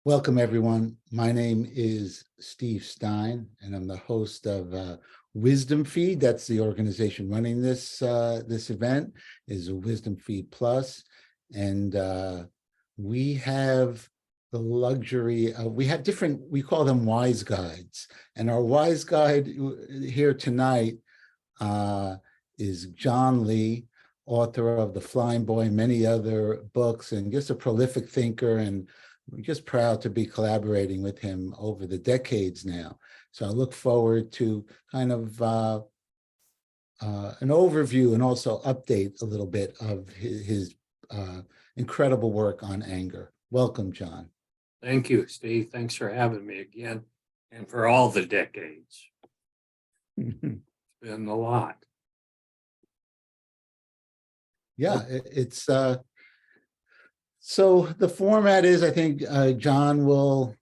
Welcome, everyone. My name is Steve Stein, and I'm the host of Wisdom Feed. That's the organization running this event, is a Wisdom Feed Plus. And we have the luxury of, we have different, we call them wise guides. And our wise guide here tonight is John Lee, author of The Flying Boy and many other books, and just a prolific thinker. And we're just proud to be collaborating with him over the decades now. So I look forward to kind of an overview and also update a little bit of his incredible work on anger. Welcome, John. Thank you, Steve. Thanks for having me again and for all the decades. It's been a lot. Yeah, it's so the format is, I think John will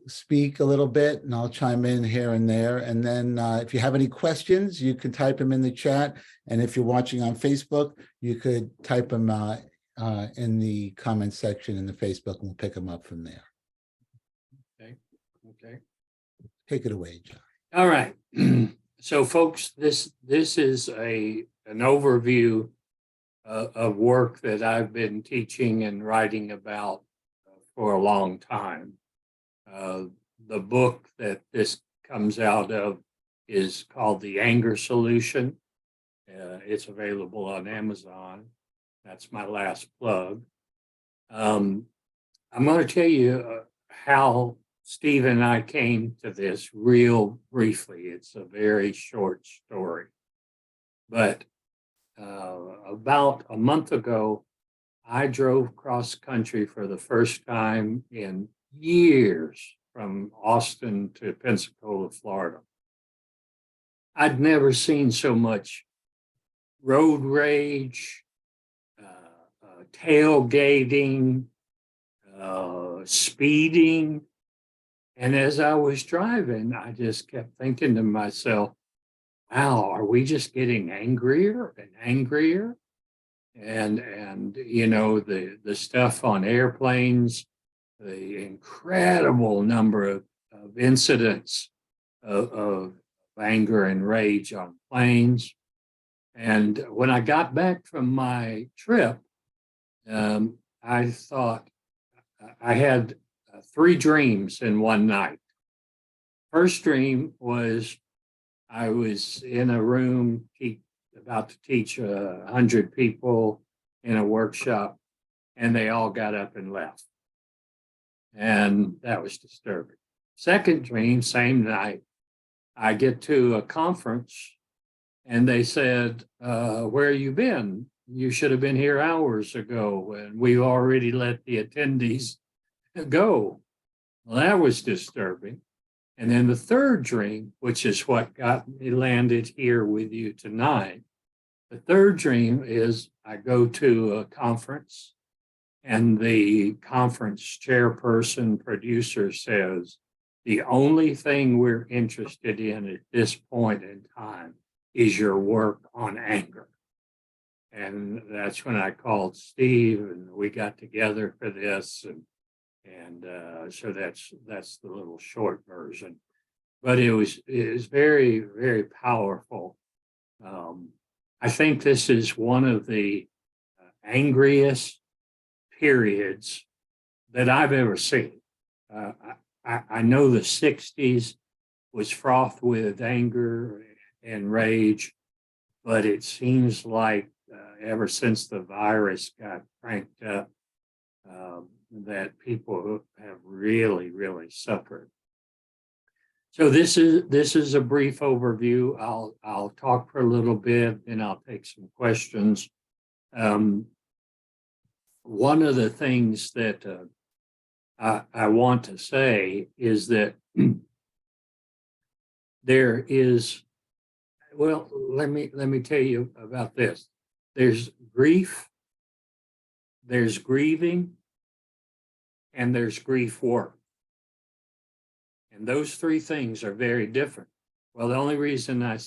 speak a little bit and I'll chime in here and there. And then if you have any questions, you can type them in the chat. And if you're watching on Facebook, you could type them in the comment section in the Facebook, and we'll pick them up from there. Okay. Take it away, John. All right. So folks, this is an overview of work that I've been teaching and writing about for a long time. The book that this comes out of is called The Anger Solution. It's available on Amazon. That's my last plug. I'm going to tell you how Steve and I came to this real briefly. It's a very short story. But about a month ago, I drove cross country for the first time in years from Austin to Pensacola, Florida. I'd never seen so much road rage, tailgating, speeding. And as I was driving, I just kept thinking to myself, wow, are we just getting angrier and angrier? And you know, the stuff on airplanes, the incredible number of incidents of anger and rage on planes. And when I got back from my trip, I thought I had 3 dreams in one night. First dream was I was in a room about to teach 100 people in a workshop, and they all got up and left. And that was disturbing. Second dream, same night, I get to a conference, and they said, where you been? You should have been here hours ago, and we've already let the attendees go. Well, that was disturbing. And then the third dream, which is what got me landed here with you tonight. The third dream is I go to a conference, and the conference chairperson producer says, the only thing we're interested in at this point in time is your work on anger. And that's when I called Steve, and we got together for this. And so that's the little short version. But it was very, very powerful. I think this is one of the angriest periods that I've ever seen. I know the 60s was fraught with anger and rage, but it seems like ever since the virus got cranked up, that people have really, really suffered. So this is a brief overview. I'll talk for a little bit, and I'll take some questions. One of the things that I want to say is that there is, well, let me tell you about this. There's grief, there's grieving, and there's grief work. And those 3 things are very different. Well, the only reason I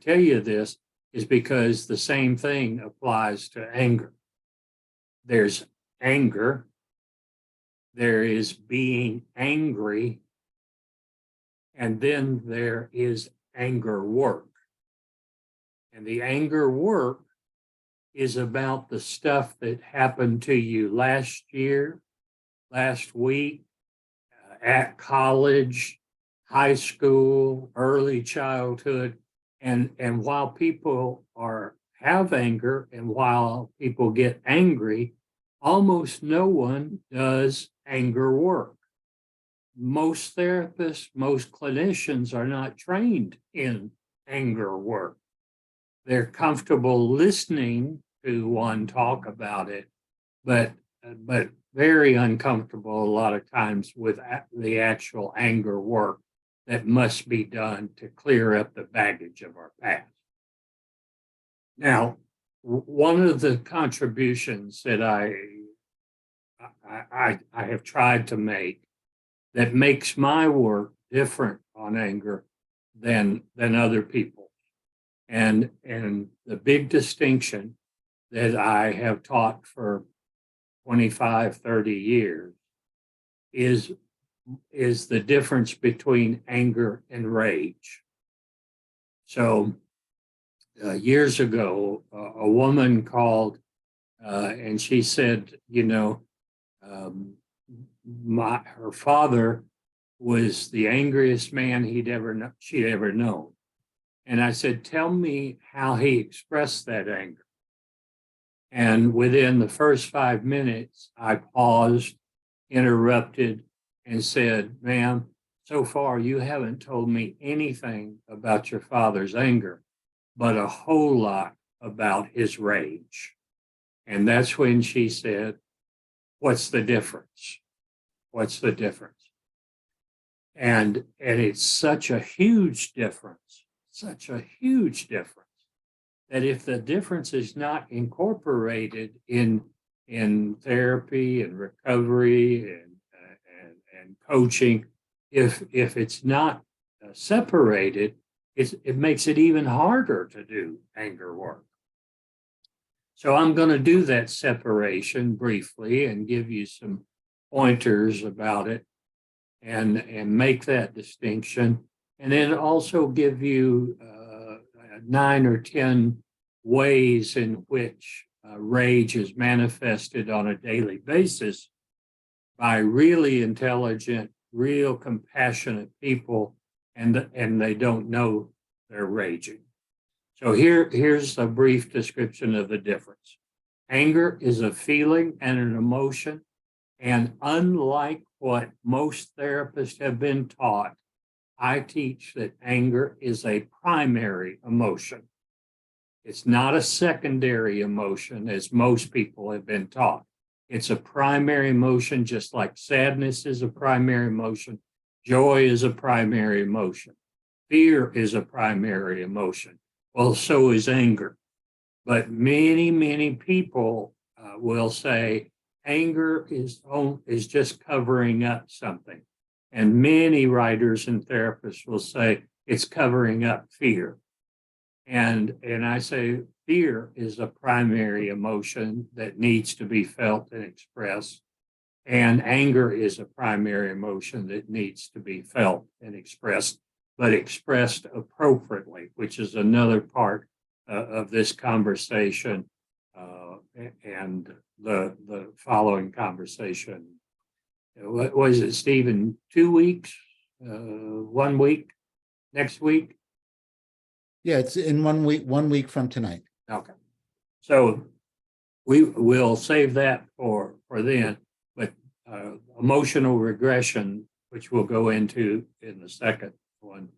tell you this is because the same thing applies to anger. There's anger, there is being angry, and then there is anger work. And the anger work is about the stuff that happened to you last year, last week, at college, high school, early childhood. And while people have anger and while people get angry, almost no one does anger work. Most therapists, most clinicians are not trained in anger work. They're comfortable listening to one talk about it, but very uncomfortable a lot of times with the actual anger work that must be done to clear up the baggage of our past. Now, one of the contributions that I have tried to make that makes my work different on anger than other people, and the big distinction that I have taught for 25, 30 years is the difference between anger and rage. So years ago, a woman called and she said, her father was the angriest man she'd ever known. And I said, tell me how he expressed that anger. And within the first 5 minutes, I paused, interrupted, and said, ma'am, so far you haven't told me anything about your father's anger, but a whole lot about his rage. And that's when she said, what's the difference? What's the difference? And it's such a huge difference, that if the difference is not incorporated in therapy and recovery and coaching, if it's not separated, it makes it even harder to do anger work. So I'm going to do that separation briefly and give you some pointers about it and make that distinction, and then also give you 9 or 10 ways in which rage is manifested on a daily basis by really intelligent, real compassionate people, and they don't know they're raging. So here's a brief description of the difference. Anger is a feeling and an emotion, and unlike what most therapists have been taught, I teach that anger is a primary emotion. It's not a secondary emotion, as most people have been taught. It's a primary emotion, just like sadness is a primary emotion, joy is a primary emotion, fear is a primary emotion. Well, so is anger. But many, many people will say anger is just covering up something. And many writers and therapists will say it's covering up fear. And I say fear is a primary emotion that needs to be felt and expressed. And anger is a primary emotion that needs to be felt and expressed, but expressed appropriately, which is another part of this conversation and the following conversation. What was it, Stephen? 2 weeks? 1 week? Next week? Yeah, it's in 1 week, 1 week from tonight. Okay. So we will save that for then, but emotional regression, which we'll go into in the second one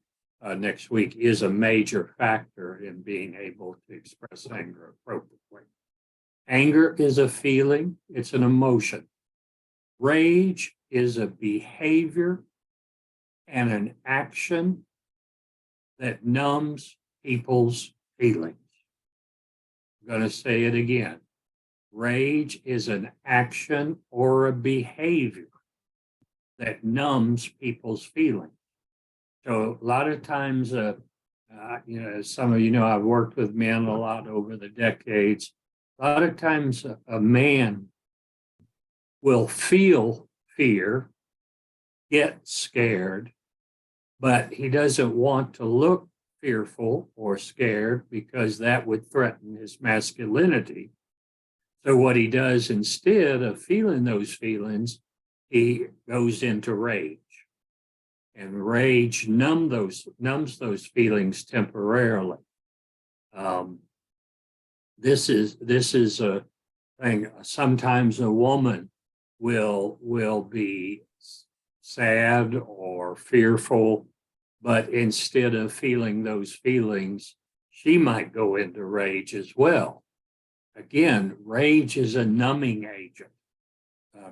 next week, is a major factor in being able to express anger appropriately. Anger is a feeling, it's an emotion. Rage is a behavior and an action that numbs people's feelings. I'm going to say it again. Rage is an action or a behavior that numbs people's feelings. So a lot of times, some of you know, I've worked with men a lot over the decades. A lot of times a man will feel fear, get scared, but he doesn't want to look fearful or scared because that would threaten his masculinity. So what he does instead of feeling those feelings, he goes into rage. And rage numbs those feelings temporarily. This is a thing. Sometimes a woman will be sad or fearful, but instead of feeling those feelings, she might go into rage as well. Again, rage is a numbing agent.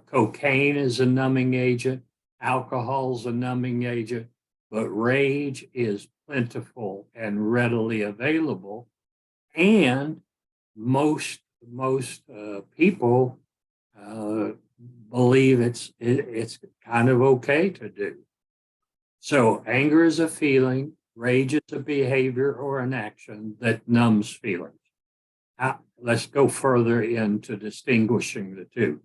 Cocaine is a numbing agent. Alcohol's a numbing agent, but rage is plentiful and readily available. And most people believe it's kind of okay to do. So anger is a feeling, rage is a behavior or an action that numbs feelings. Let's go further into distinguishing the two.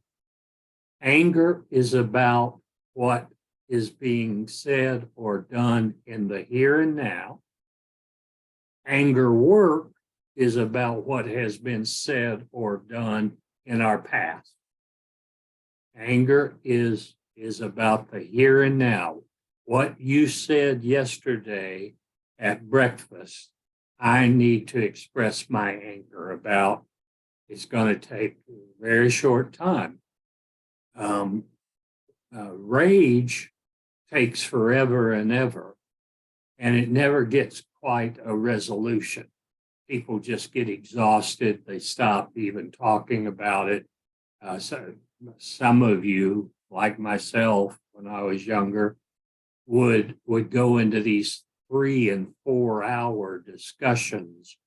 Anger is about what is being said or done in the here and now. Anger work is about what has been said or done in our past. Anger is about the here and now. What you said yesterday at breakfast, I need to express my anger about. It's going to take a very short time. Rage takes forever and ever, and it never gets quite a resolution. People just get exhausted. They stop even talking about it. So some of you, like myself, when I was younger, would go into these 3 and 4 hour discussions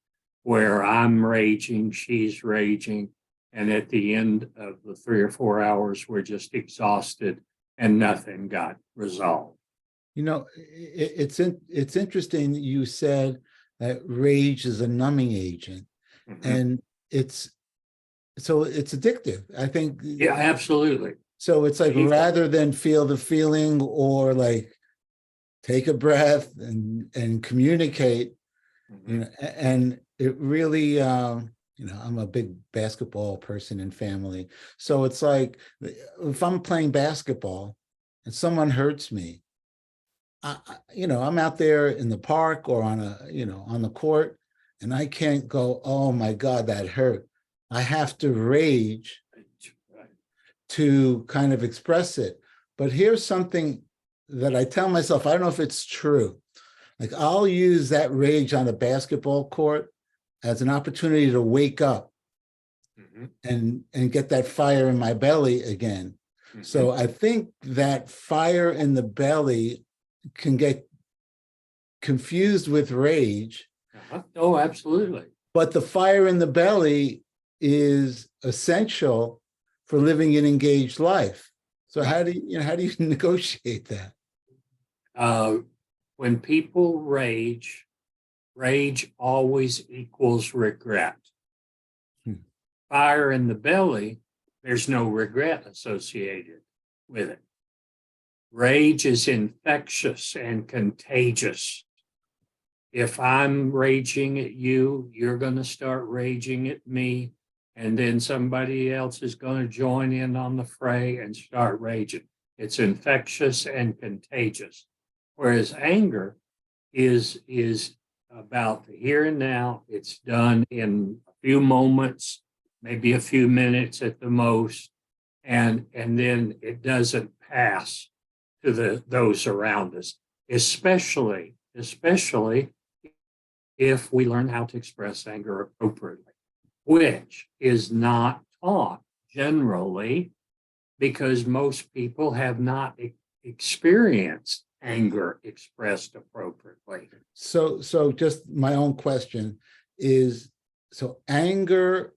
where I'm raging, she's raging, and at the end of the 3 or 4 hours, we're just exhausted and nothing got resolved. You know, it's interesting that you said that rage is a numbing agent, and it's addictive. I think. Yeah, absolutely. So it's like rather than feel the feeling or like take a breath and communicate, you know, and it really, I'm a big basketball person in family. So it's like, if I'm playing basketball and someone hurts me, I'm out there in the park or on the court, and I can't go, oh my God, that hurt. I have to rage to kind of express it. But here's something that I tell myself, I don't know if it's true. Like, I'll use that rage on a basketball court as an opportunity to wake up and get that fire in my belly again. So I think that fire in the belly can get confused with rage. Oh, absolutely. But the fire in the belly is essential for living an engaged life. So how do you negotiate that? When people rage always equals regret. Fire in the belly, there's no regret associated with it. Rage is infectious and contagious. If I'm raging at you, you're going to start raging at me, and then somebody else is going to join in on the fray and start raging. It's infectious and contagious. Whereas anger is about the here and now. It's done in a few moments, maybe a few minutes at the most, and then it doesn't pass to those around us, especially if we learn how to express anger appropriately, which is not taught generally because most people have not experienced anger expressed appropriately. So just my own question is, so anger,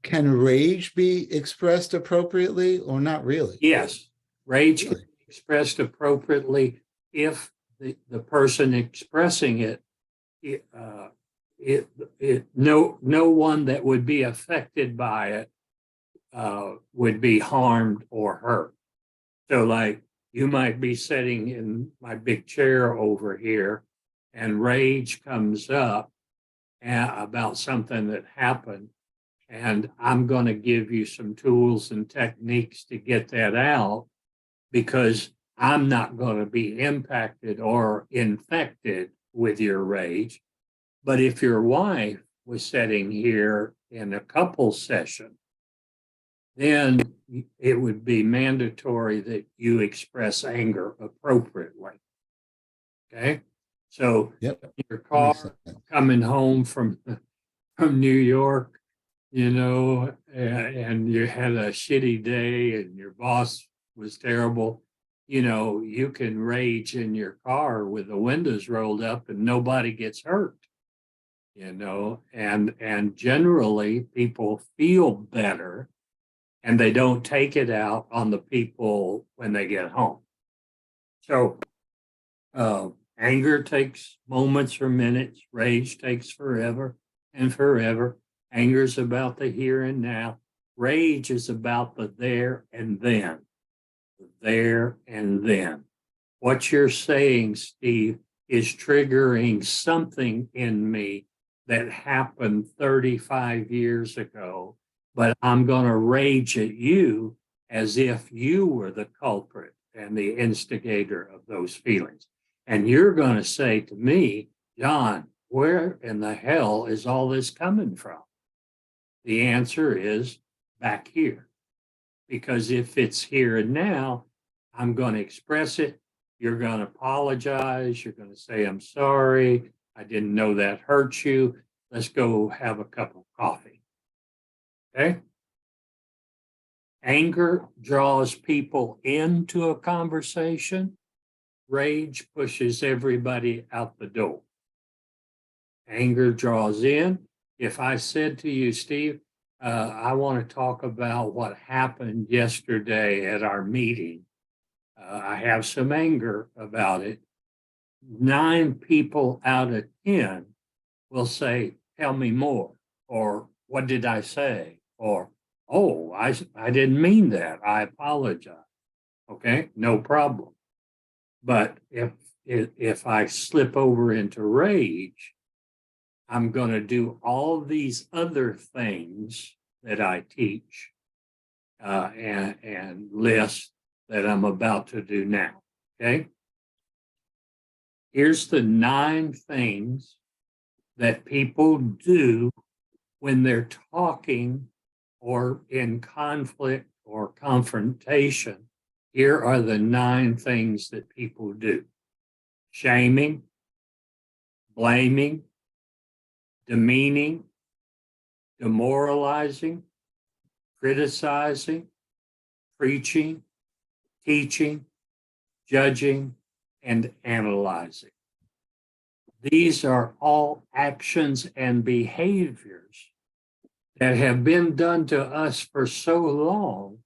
can rage be expressed appropriately or not really? Yes, rage can be expressed appropriately if the person expressing it, no one that would be affected by it would be harmed or hurt. So like you might be sitting in my big chair over here and rage comes up about something that happened. And I'm going to give you some tools and techniques to get that out because I'm not going to be impacted or infected with your rage. But if your wife was sitting here in a couple session, then it would be mandatory that you express anger appropriately. Okay. So Yep. your That makes car sense. coming home from New York, and you had a shitty day and your boss was terrible, you can rage in your car with the windows rolled up and nobody gets hurt, and generally people feel better and they don't take it out on the people when they get home. So anger takes moments or minutes, rage takes forever and forever. Anger is about the here and now. Rage is about the there and then. The there and then. What you're saying, Steve, is triggering something in me that happened 35 years ago, but I'm going to rage at you as if you were the culprit and the instigator of those feelings. And you're going to say to me, John, where in the hell is all this coming from? The answer is back here. Because if it's here and now, I'm going to express it. You're going to apologize. You're going to say, I'm sorry. I didn't know that hurt you. Let's go have a cup of coffee. Okay? Anger draws people into a conversation. Rage pushes everybody out the door. Anger draws in. If I said to you, Steve, I want to talk about what happened yesterday at our meeting. I have some anger about it. 9 people out of 10 will say, tell me more, or what did I say? Or, oh, I didn't mean that. I apologize. Okay, no problem. But if I slip over into rage, I'm going to do all these other things that I teach and list that I'm about to do now. Okay. Here's the 9 things that people do when they're talking or in conflict or confrontation. Here are the 9 things that people do: shaming, blaming, demeaning, demoralizing, criticizing, preaching, teaching, judging, and analyzing. These are all actions and behaviors that have been done to us for so long,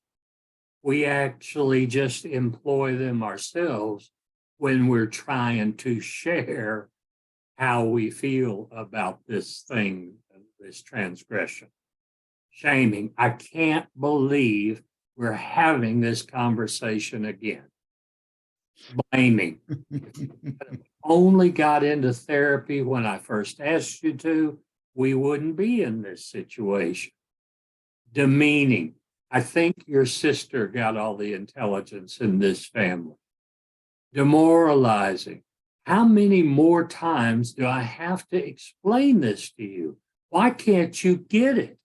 we actually just employ them ourselves when we're trying to share how we feel about this thing, this transgression. Shaming. I can't believe we're having this conversation again. Blaming. Only got into therapy when I first asked you to, we wouldn't be in this situation. Demeaning. I think your sister got all the intelligence in this family. Demoralizing. How many more times do I have to explain this to you? Why can't you get it?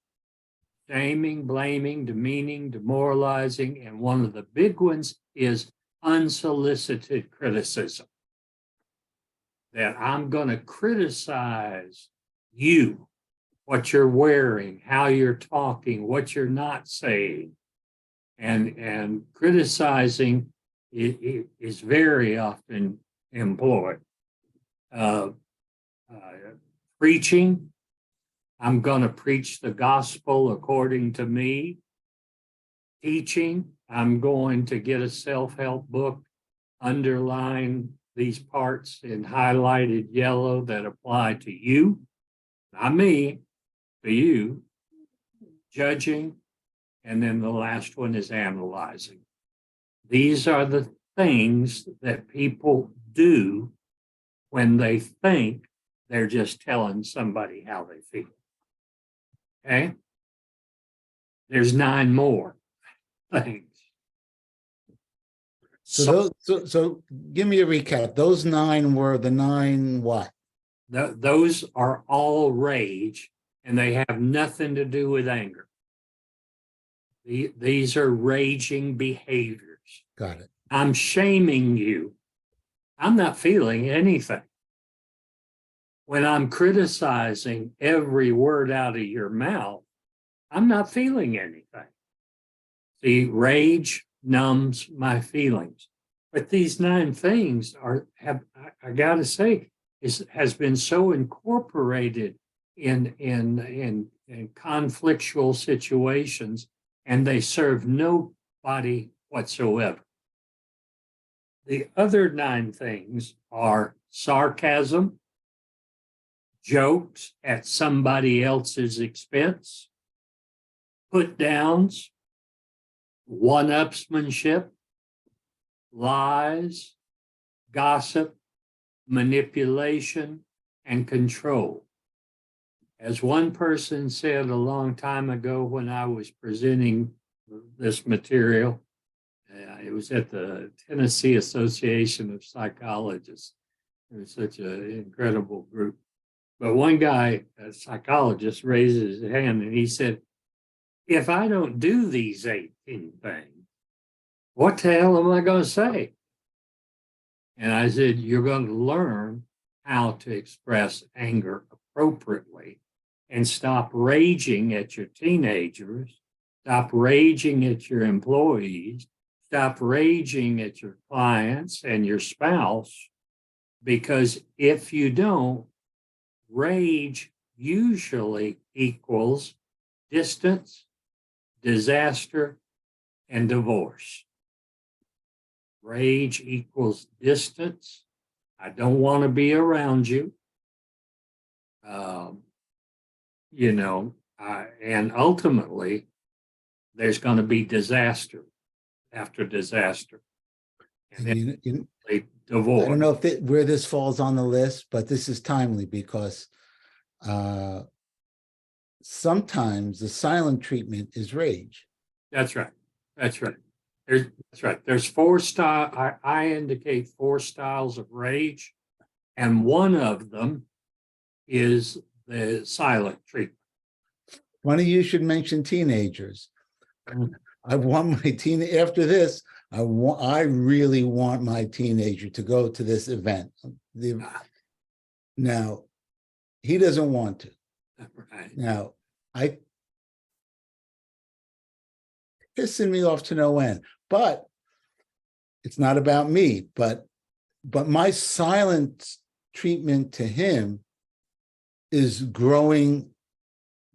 Shaming, blaming, demeaning, demoralizing, and one of the big ones is unsolicited criticism. That I'm going to criticize you, what you're wearing, how you're talking, what you're not saying. And criticizing is very often employed. Preaching, I'm going to preach the gospel according to me. Teaching, I'm going to get a self-help book, underline these parts in highlighted yellow that apply to you, not me, to you. Judging, and then the last one is analyzing. These are the things that people do when they think they're just telling somebody how they feel. Okay? There's 9 more things. So give me a recap. Those 9 were the 9 what? Those are all rage, and they have nothing to do with anger. These are raging behaviors. Got it. I'm shaming you. I'm not feeling anything. When I'm criticizing every word out of your mouth, I'm not feeling anything. See, rage numbs my feelings. But these 9 things I gotta say, has been so incorporated in conflictual situations, and they serve nobody whatsoever. The other 9 things are sarcasm, jokes at somebody else's expense, put downs, one-upsmanship, lies, gossip, manipulation, and control. As one person said a long time ago when I was presenting this material, it was at the Tennessee Association of Psychologists. It was such an incredible group. But one guy, a psychologist, raises his hand and he said, if I don't do these 18 things, what the hell am I going to say? And I said, you're going to learn how to express anger appropriately and stop raging at your teenagers, stop raging at your employees, stop raging at your clients and your spouse, because if you don't, rage usually equals distance, disaster, and divorce. Rage equals distance. I don't want to be around you. And ultimately, there's going to be disaster after disaster. And then divorce. I don't know where this falls on the list, but this is timely because sometimes the silent treatment is rage. That's right. That's right. That's right. There's 4 styles. I indicate 4 styles of rage, and one of them is the silent treatment. Funny you should mention teenagers. I want my after this, I really want my teenager to go to this event. Now, he doesn't want to. Right. Now, pissing me off to no end, but it's not about me, but my silent treatment to him is growing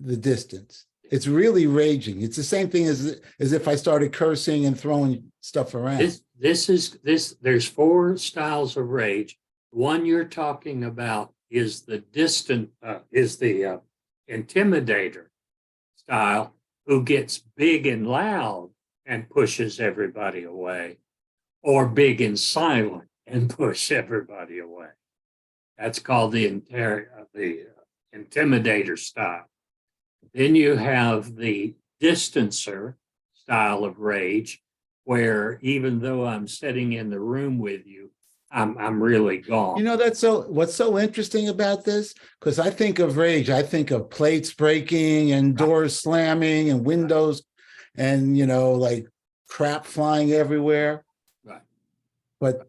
the distance. It's really raging. It's the same thing as if I started cursing and throwing stuff around. There's 4 styles of rage. One you're talking about is the intimidator style, who gets big and loud and pushes everybody away, or big and silent and push everybody away. That's called the intimidator style. Then you have the distancer style of rage, where even though I'm sitting in the room with you, I'm really gone. You know, what's so interesting about this? Because I think of rage, I think of plates breaking and doors slamming and windows and, like crap flying everywhere. Right. But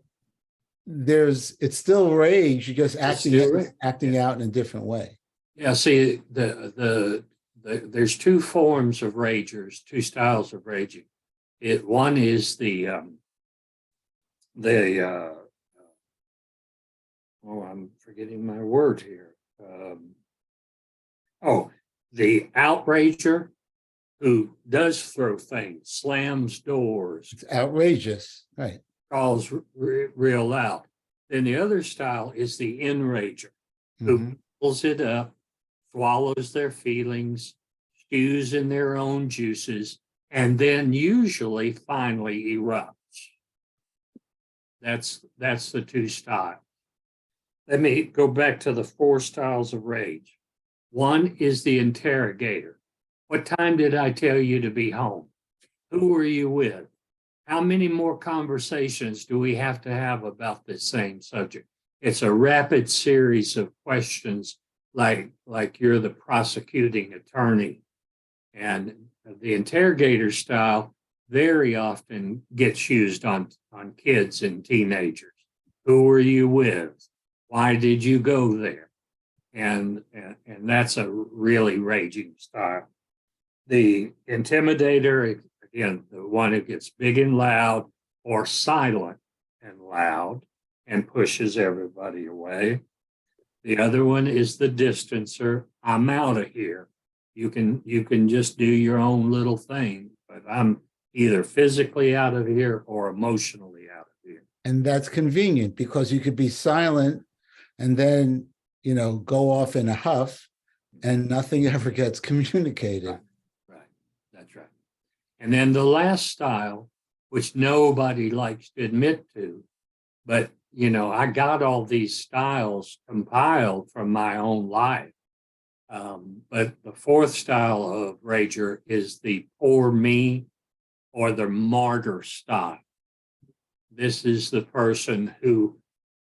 it's still rage, you're just acting out in a different way. Yeah, see, there's 2 forms of ragers, 2 styles of raging. One is I'm forgetting my word here. The outrager, who does throw things, slams doors. It's outrageous, right? Calls real loud. Then the other style is the enrager, who pulls it up, swallows their feelings, stews in their own juices, and then usually finally erupts. That's the two styles. Let me go back to the 4 styles of rage. One is the interrogator. What time did I tell you to be home? Who are you with? How many more conversations do we have to have about this same subject? It's a rapid series of questions, like you're the prosecuting attorney. And the interrogator style very often gets used on kids and teenagers. Who are you with? Why did you go there? And that's a really raging style. The intimidator, again, the one who gets big and loud or silent and loud and pushes everybody away. The other one is the distancer. I'm out of here. You can just do your own little thing, but I'm either physically out of here or emotionally out of here. And that's convenient because you could be silent and then, go off in a huff and nothing ever gets communicated. Right. That's right. And then the last style, which nobody likes to admit to, but I got all these styles compiled from my own life. But the 4th style of rager is the poor me or the martyr style. This is the person who,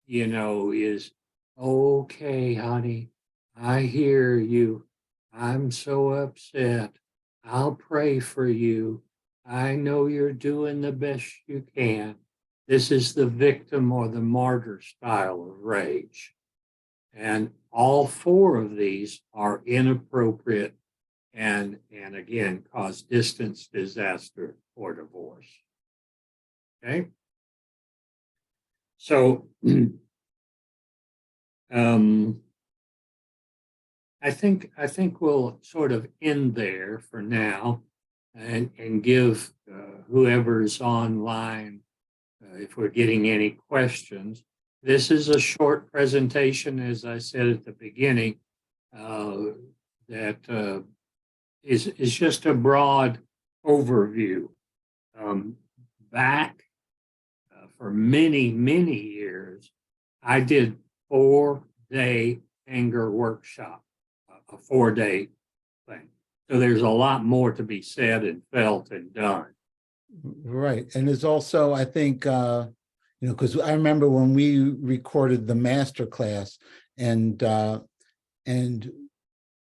is, okay, honey, I hear you. I'm so upset. I'll pray for you. I know you're doing the best you can. This is the victim or the martyr style of rage. And all 4 of these are inappropriate and again, cause distance, disaster, or divorce. Okay. So I think we'll sort of end there for now and give whoever's online, if we're getting any questions. This is a short presentation, as I said at the beginning, that is just a broad overview. Back for many, many years, I did 4-day anger workshop, a 4-day thing. So there's a lot more to be said and felt and done. Right. And there's also, I think, because I remember when we recorded the masterclass, and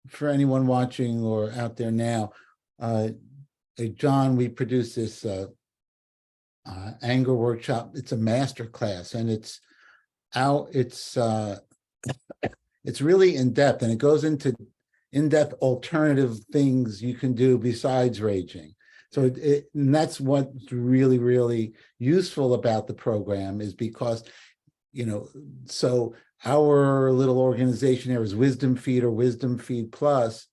for anyone watching or out there now, John, we produced this anger workshop. It's a masterclass, and it's really in depth, and it goes into in-depth alternative things you can do besides raging. So and that's what's really, really useful about the program, is because, so our little organization here is Wisdom Feed or Wisdom Feed Plus.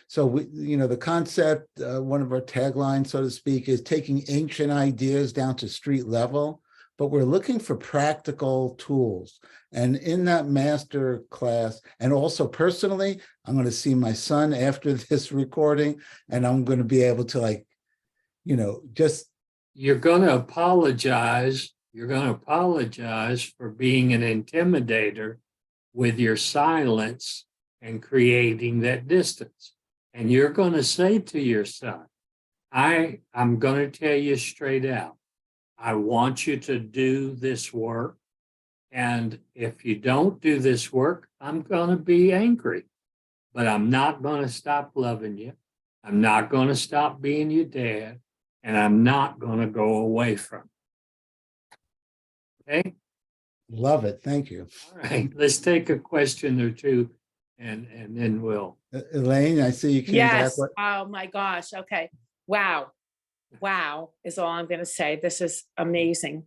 So the concept, one of our taglines, so to speak, is taking ancient ideas down to street level, but we're looking for practical tools. And in that master class, and also personally, I'm going to see my son after this recording, and I'm going to be able to just. You're going to apologize. You're going to apologize for being an intimidator with your silence and creating that distance. And you're going to say to your son, I'm going to tell you straight out, I want you to do this work. And if you don't do this work, I'm going to be angry, but I'm not going to stop loving you. I'm not going to stop being your dad, and I'm not going to go away from you. Okay? Love it. Thank you. All right. Let's take a question or two, and then we'll. Elaine, I see you came Yes. back. Oh my gosh. Okay. Wow. Wow is all I'm going to say. This is amazing.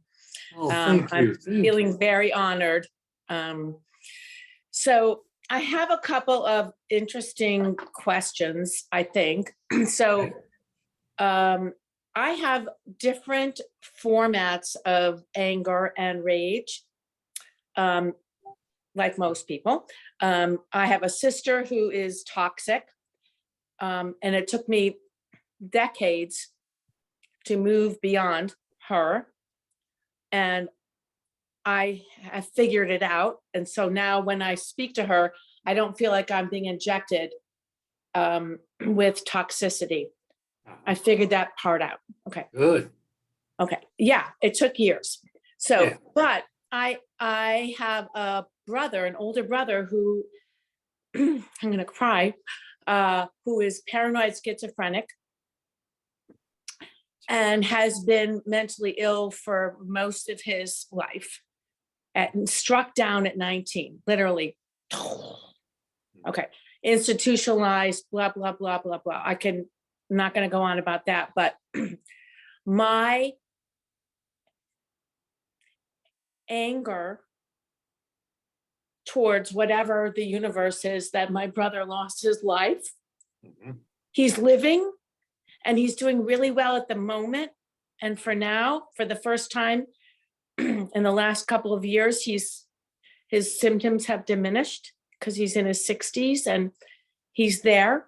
Oh, thank you. I'm feeling very honored. So I have a couple of interesting questions, I think. So I have different formats of anger and rage, like most people. I have a sister who is toxic, and it took me decades to move beyond her. And I have figured it out. And so now when I speak to her, I don't feel like I'm being injected with toxicity. I figured that part out. Okay. Good. Okay. Yeah, it took years. So, Yeah. but I have a brother, an older brother who I'm going to cry, who is paranoid schizophrenic and has been mentally ill for most of his life and struck down at 19, literally. Okay. Institutionalized, blah, blah, blah, blah, blah. I'm not going to go on about that, but my anger towards whatever the universe is that my brother lost his life. Mhm. He's living and he's doing really well at the moment. And for now, for the first time in the last couple of years, his symptoms have diminished because he's in his 60s and he's there.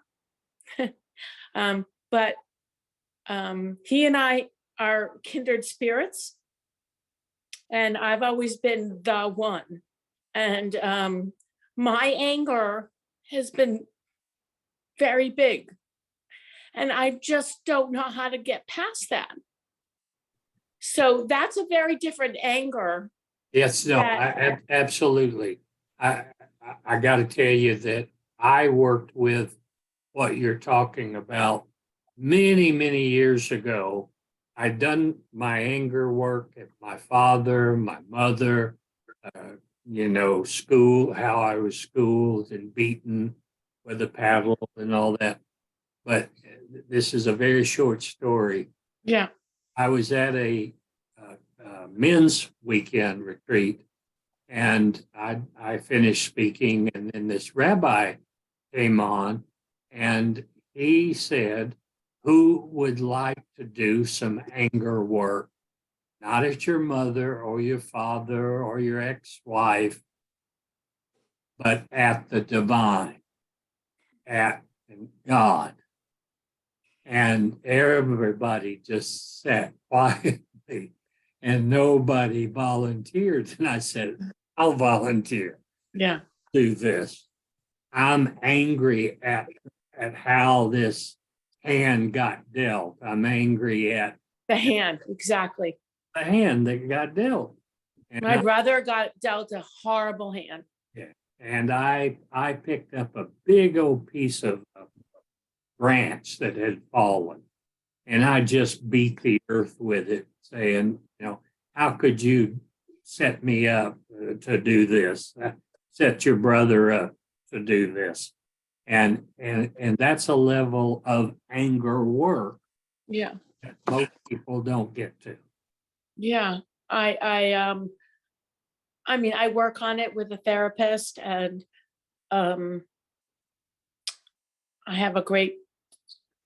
But he and I are kindred spirits. And I've always been the one. And my anger has been very big. And I just don't know how to get past that. So that's a very different anger. Yes, no, absolutely. I got to tell you that I worked with what you're talking about many, many years ago. I'd done my anger work at my father, my mother, school, how I was schooled and beaten with a paddle and all that. But this is a very short story. Yeah. I was at a men's weekend retreat, and I finished speaking, and then this rabbi came on, and he said, "Who would like to do some anger work? Not at your mother or your father or your ex-wife, but at the divine, at God." And everybody just sat quietly and nobody volunteered. And I said, "I'll volunteer Yeah. to do this. I'm angry at how this hand got dealt. I'm angry at The hand, exactly. the hand that got dealt." And My brother got dealt a horrible hand. and I picked up a big old piece of branch that had fallen, and I just beat the earth with it, saying, "How could you set me up to do this? Set your brother up to do this?" And that's a level of anger work Yeah. that most people don't get to. Yeah. I mean, I work on it with a therapist, and I have a great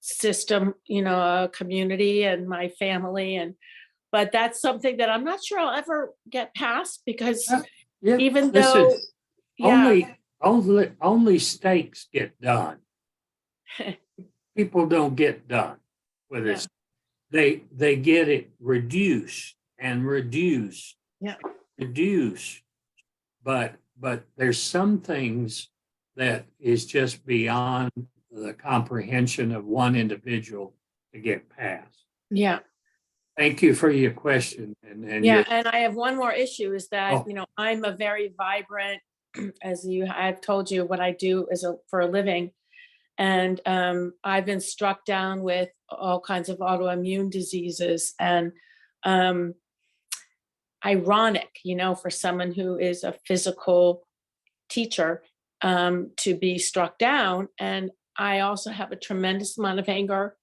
system, a community and my family, but that's something that I'm not sure I'll ever get past because Yeah, even listen, though, yeah, only stakes get done. People don't get done with yeah, this. They get it reduced and reduced, yeah, reduced. But there's some things that is just beyond the comprehension of one individual to get past. yeah, Thank you for your question. And yeah. your, And I have one more issue is that, oh, I'm a very vibrant, I've told you what I do for a living. And I've been struck down with all kinds of autoimmune diseases, and ironic, for someone who is a physical teacher, to be struck down. And I also have a tremendous amount of anger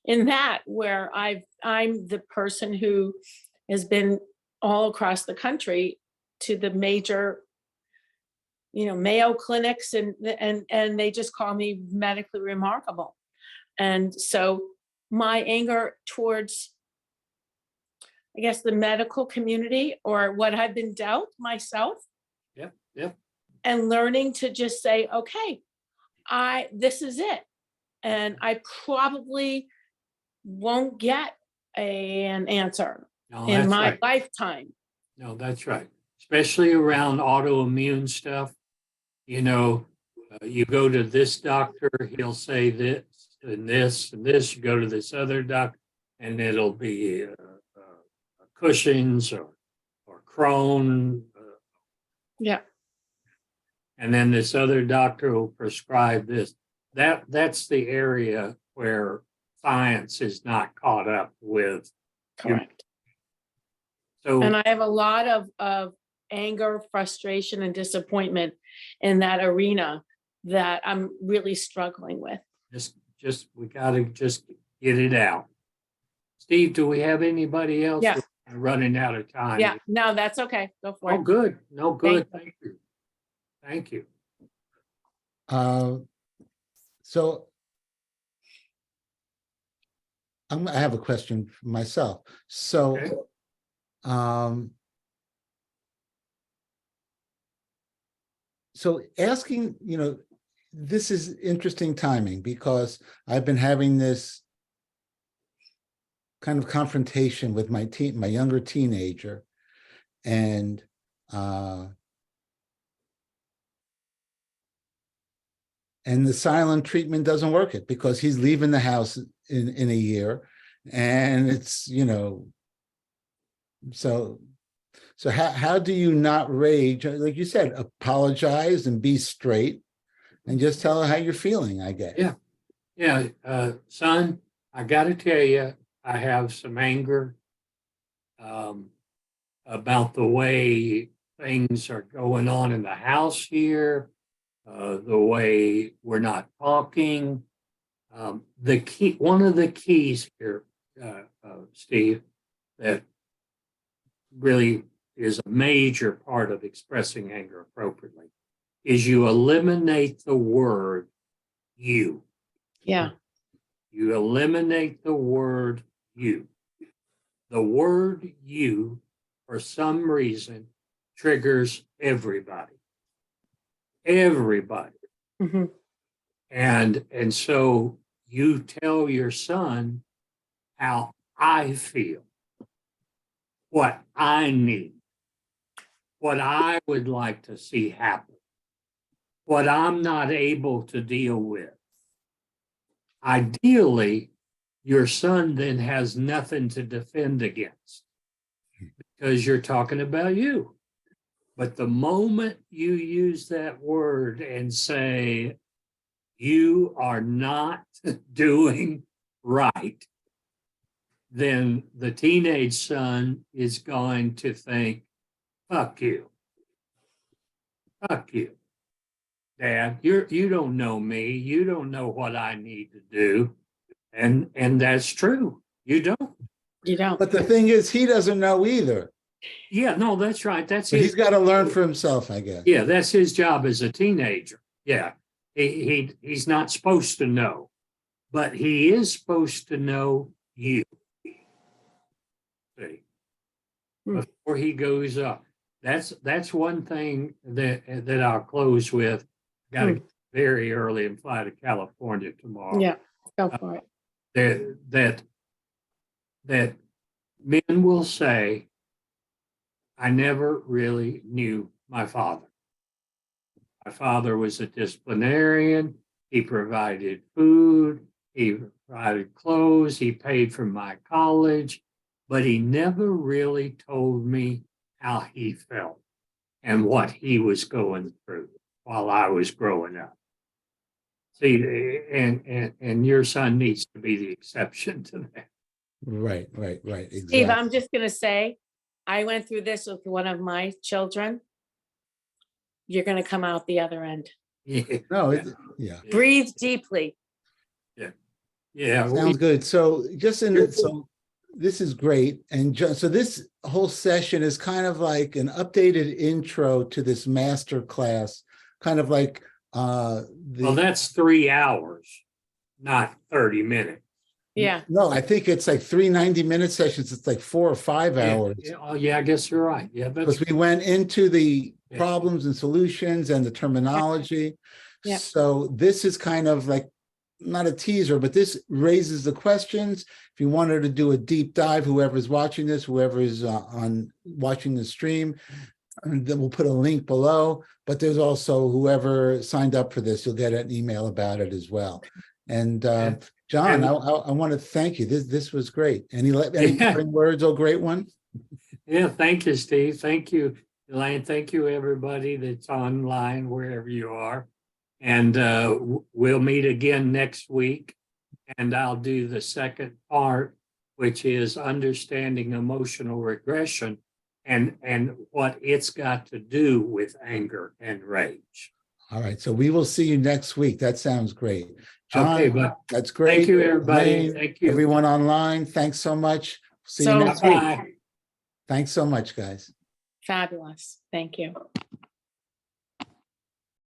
in that, where I'm the person who has been all across the country to the major, Mayo clinics, and they just call me medically remarkable. And so my anger towards, I guess, the medical community or what I've been dealt myself, yeah. and learning to just say, okay, this is it. And I probably won't get an answer No, in that's my right. lifetime. No, that's right. especially around autoimmune stuff. You know, you go to this doctor, he'll say this and this and this. You go to this other doctor, and it'll be Cushing's or Crohn. Yeah. And then this other doctor will prescribe this. That's the area where science is not caught up with. Correct. So, And I have a lot of anger, frustration, and disappointment in that arena that I'm really struggling with. just we got to just get it out. Steve, do we have anybody else? Yeah. We're running out of time. Yeah, no, that's okay. Go for Oh, it. good. No, good. Thank you. Thank you. So I have a question for myself. So, Okay. So asking, this is interesting timing because I've been having this kind of confrontation with my younger teenager, and the silent treatment doesn't work it because he's leaving the house in a year, and it's so how do you not rage? Like you said, apologize and be straight and just tell her how you're feeling, I guess. Yeah. Son, I got to tell you, I have some anger about the way things are going on in the house here, the way we're not talking. One of the keys here, Steve, that really is a major part of expressing anger appropriately is you eliminate the word you. Yeah. You eliminate the word you. The word you, for some reason, triggers everybody. Everybody. Mm-hmm. And so you tell your son how I feel, what I need, what I would like to see happen, what I'm not able to deal with. Ideally, your son then has nothing to defend against because you're talking about you. But the moment you use that word and say, you are not doing right, then the teenage son is going to think, fuck you. Fuck you. Dad, you don't know me. You don't know what I need to do. And that's true. You don't. You don't. But the thing is, he doesn't know either. Yeah, no, that's right. That's But his. he's got to learn for himself, I guess. Yeah, that's his job as a teenager. Yeah. He's not supposed to know, but he is supposed to know you. See, before he goes up. That's one thing that I'll close with. Got to get very early and fly to California tomorrow. Yeah, go for it. That men will say, I never really knew my father. My father was a disciplinarian. He provided food. He provided clothes. He paid for my college, but he never really told me how he felt and what he was going through while I was growing up. See, and your son needs to be the exception to that. Right. Exactly. Steve, I'm just going to say, I went through this with one of my children. You're going to come out the other end. Yeah. No, yeah. Breathe deeply. Yeah. Sounds good. So so this is great. And so this whole session is kind of like an updated intro to this master class, kind of like well, that's 3 hours, not 30 minutes. Yeah. No, I think it's like 3 90-minute sessions. It's like 4 or 5 hours. Yeah. Oh, yeah, I guess you're right. Yeah, Because we went into the Yeah. problems and solutions and the terminology. Yeah. So this is kind of like not a teaser, but this raises the questions. If you wanted to do a deep dive, whoever's watching this, whoever is watching the stream, And then we'll put a link below, but there's also whoever signed up for this, you'll get an email about it as well. And John, I want to thank you. This was great. Any parting words, oh great one? Yeah, thank you, Steve. Thank you, Elaine. Thank you, everybody that's online, wherever you are. And we'll meet again next week. And I'll do the second part, which is understanding emotional regression and what it's got to do with anger and rage. All right. So we will see you next week. That sounds great. John, Okay, but that's great. thank you, everybody. Elaine, Thank you. everyone online. Thanks so much. See you So- next week. Bye. Thanks so much, guys. Fabulous. Thank you.